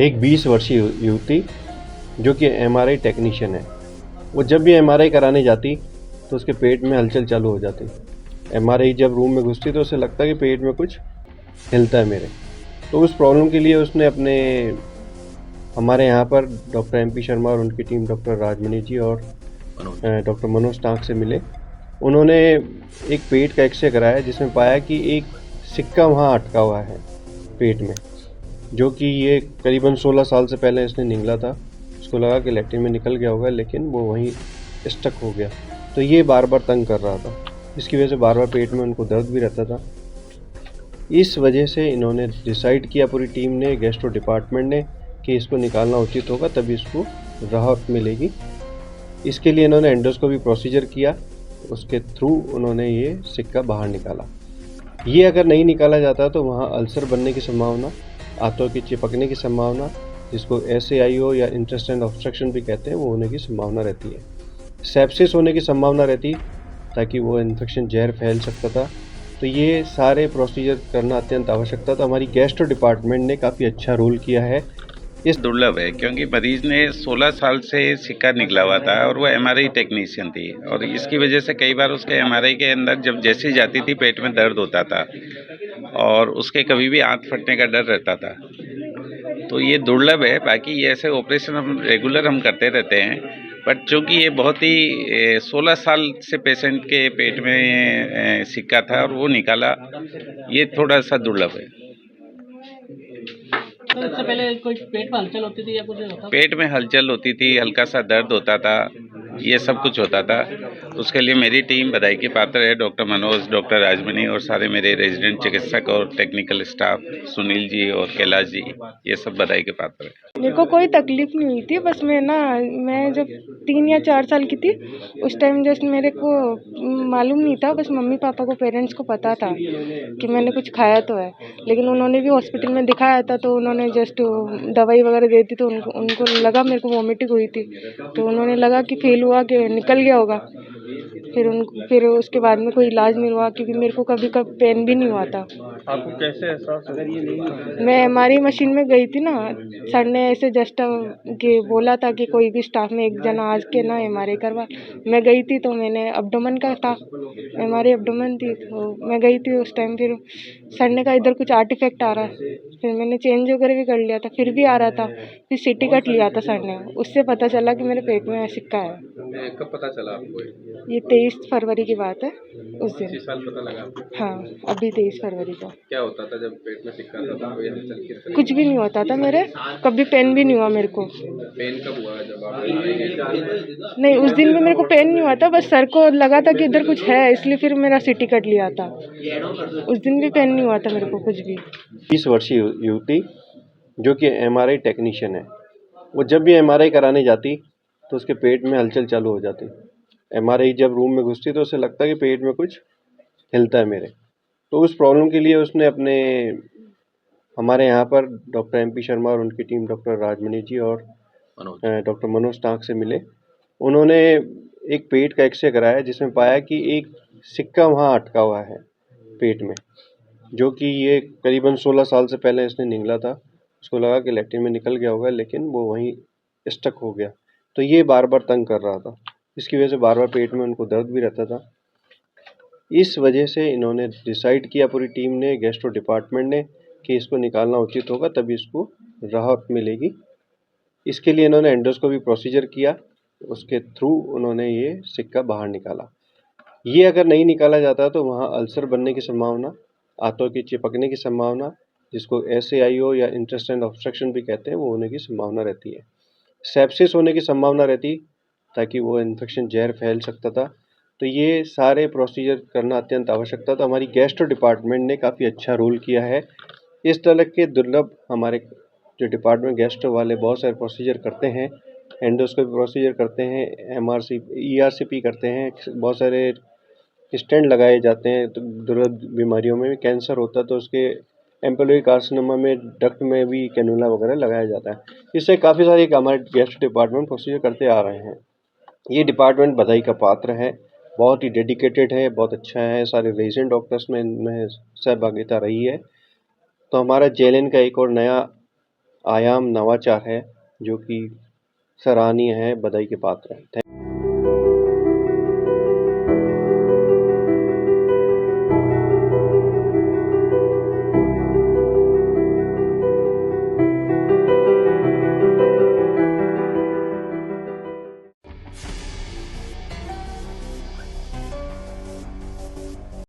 एक 20 वर्षीय युवती जो कि एमआरआई टेक्नीशियन है। वो जब भी एमआरआई कराने जाती तो उसके पेट में हलचल चालू हो जाती। एमआरआई जब रूम में घुसती तो उसे लगता कि पेट में कुछ हिलता है मेरे। तो उस प्रॉब्लम के लिए उसने हमारे यहाँ पर डॉक्टर एमपी शर्मा और उनकी टीम डॉक्टर राजमणि जी और डॉक्टर मनोज टांक से मिले। उन्होंने एक पेट का एक्सरे कराया जिसमें पाया कि एक सिक्का वहाँ अटका हुआ है पेट में, जो कि ये करीबन 16 साल से पहले इसने निगला था। उसको लगा कि लैट्रिन में निकल गया होगा, लेकिन वो वहीं स्टक हो गया। तो ये बार बार तंग कर रहा था, इसकी वजह से बार बार पेट में उनको दर्द भी रहता था। इस वजह से इन्होंने डिसाइड किया, पूरी टीम ने, गैस्ट्रो डिपार्टमेंट ने, कि इसको निकालना उचित होगा, तभी इसको राहत मिलेगी। इसके लिए इन्होंने एंडोस्कोपी प्रोसीजर किया, उसके थ्रू उन्होंने ये सिक्का बाहर निकाला। ये अगर नहीं निकाला जाता तो वहाँ अल्सर बनने की संभावना, आंतों की चिपकने की संभावना, जिसको SAIO या इंटेस्टाइन ऑब्स्ट्रक्शन भी कहते हैं, वो होने की संभावना रहती है। सेप्सिस होने की संभावना रहती, ताकि वो इन्फेक्शन जहर फैल सकता था। तो ये सारे प्रोसीजर करना अत्यंत आवश्यक था। तो हमारी गैस्ट्रो डिपार्टमेंट ने काफ़ी अच्छा रोल किया है। इस दुर्लभ है क्योंकि मरीज ने 16 साल से सिक्का निकला हुआ था और वो एमआरआई टेक्नीशियन थी, और इसकी वजह से कई बार उसके एमआरआई के अंदर जब जैसी जाती थी पेट में दर्द होता था और उसके कभी भी आंत फटने का डर रहता था। तो ये दुर्लभ है। बाकी ये ऐसे ऑपरेशन हम रेगुलर करते रहते हैं, बट चूंकि ये बहुत ही 16 साल से पेशेंट के पेट में सिक्का था और वो निकाला, ये थोड़ा सा दुर्लभ है। तो इससे पहले कोई पेट में हलचल होती थी या कुछ होता? पेट में हलचल होती थी, हल्का सा दर्द होता था, ये सब कुछ होता था। उसके लिए मेरी टीम बधाई की पात्र है। डॉक्टर मनोज, डॉक्टर राजमणि और सारे मेरे रेजिडेंट चिकित्सक और टेक्निकल स्टाफ, सुनील जी और कैलाश जी, ये सब बधाई के पात्र है। मेरे को कोई तकलीफ नहीं हुई थी। बस मैं जब 3 या 4 साल की थी, उस टाइम जस्ट मेरे को मालूम नहीं था। बस मम्मी पापा को, पेरेंट्स को पता था कि मैंने कुछ खाया तो है, लेकिन उन्होंने भी हॉस्पिटल में दिखाया था, तो उन्होंने जस्ट दवाई वगैरह दी थी। तो उनको लगा मेरे को वॉमिटिंग हुई थी, तो उन्होंने लगा कि फील हुआ कि निकल गया होगा। फिर उसके बाद में कोई इलाज नहीं हुआ, क्योंकि मेरे को कभी पेन भी नहीं हुआ था। आपको कैसे एहसास हुआ? मैं हमारी मशीन में गई थी ना, सर ने ऐसे जस्ट कि बोला था कि कोई भी स्टाफ में एक जना आज के ना एमआरआई करवा। मैं गई थी, तो मैंने एब्डोमेन का था, एमआरआई एब्डोमेन थी, तो मैं गई थी उस टाइम। फिर सर ने कहा इधर कुछ आर्टिफैक्ट आ रहा है। फिर मैंने चेंज वगैरह भी कर लिया था, फिर भी आ रहा था। फिर सिटी कट लिया था सर ने, उससे पता चला कि मेरे पेट में सिक्का है। कब पता चला आपको? ये 23 फरवरी की बात है, उस इसी दिन। साल पता लगा आपको? हाँ, अभी 23 फरवरी को। क्या होता था जब पेट में सिक्का था? तो कोई हलचल किस तरह? कुछ भी नहीं होता था मेरे, कभी पेन भी नहीं हुआ मेरे को। पेन कब हुआ जब आप एमआरआई गए? नहीं, उस दिन भी मेरे को पेन नहीं हुआ था, बस सर को लगा था कि इधर कुछ है, इसलिए फिर मेरा सिटी कट लिया था। उस दिन भी पेन नहीं हुआ था मेरे को कुछ भी। 20 वर्षीय युवती जो कि एमआरआई टेक्नीशियन है। वो जब भी एमआरआई कराने जाती तो उसके पेट में हलचल चालू हो जाती। एमआरआई जब रूम में घुसती तो उसे लगता कि पेट में कुछ हिलता है मेरे। तो उस प्रॉब्लम के लिए उसने हमारे यहाँ पर डॉक्टर एमपी शर्मा और उनकी टीम डॉक्टर राजमणि जी और डॉक्टर मनोज टांक से मिले। उन्होंने एक पेट का एक्सरे कराया जिसमें पाया कि एक सिक्का वहाँ अटका हुआ है पेट में, जो कि ये करीबन 16 साल से पहले इसने निगला था। उसको लगा कि लैट्रिन में निकल गया होगा, लेकिन वो वहीं स्टक हो गया। तो ये बार बार तंग कर रहा था, इसकी वजह से बार बार पेट में उनको दर्द भी रहता था। इस वजह से इन्होंने डिसाइड किया, पूरी टीम ने, गैस्ट्रो डिपार्टमेंट ने, कि इसको निकालना उचित होगा, तभी इसको राहत मिलेगी। इसके लिए इन्होंने एंडोस्कोपी प्रोसीजर किया, उसके थ्रू उन्होंने ये सिक्का बाहर निकाला। ये अगर नहीं निकाला जाता तो वहाँ अल्सर बनने की संभावना, आंतों की चिपकने की संभावना, जिसको SAIO या इंटेस्टाइन ऑब्स्ट्रक्शन भी कहते हैं, वो होने की संभावना रहती है। सेप्सिस होने की संभावना रहती, ताकि वो इन्फेक्शन जहर फैल सकता था। तो ये सारे प्रोसीजर करना अत्यंत आवश्यक था। तो हमारी गैस्ट्रो डिपार्टमेंट ने काफ़ी अच्छा रोल किया है। इस तरह के दुर्लभ हमारे जो डिपार्टमेंट गैस्ट्रो वाले बहुत सारे प्रोसीजर करते हैं, एंडोस्कोपी प्रोसीजर करते हैं, ERCP करते हैं, बहुत सारे स्टेंट लगाए जाते हैं। तो दुर्लभ बीमारियों में भी कैंसर होता है तो उसके एम्पिलोरी कार्सिनोमा में डक्ट में भी कैनुला वगैरह लगाया जाता है। इससे काफ़ी सारे हमारे गैस्ट्रो डिपार्टमेंट प्रोसीजर करते आ रहे हैं। ये डिपार्टमेंट बधाई का पात्र है, बहुत ही डेडिकेटेड है, बहुत अच्छा है। सारे रेजिडेंट डॉक्टर्स में इनमें सहभागिता रही है। तो हमारा JLN का एक और नया आयाम नवाचार है जो कि सराहनीय है, बधाई के पात्र है।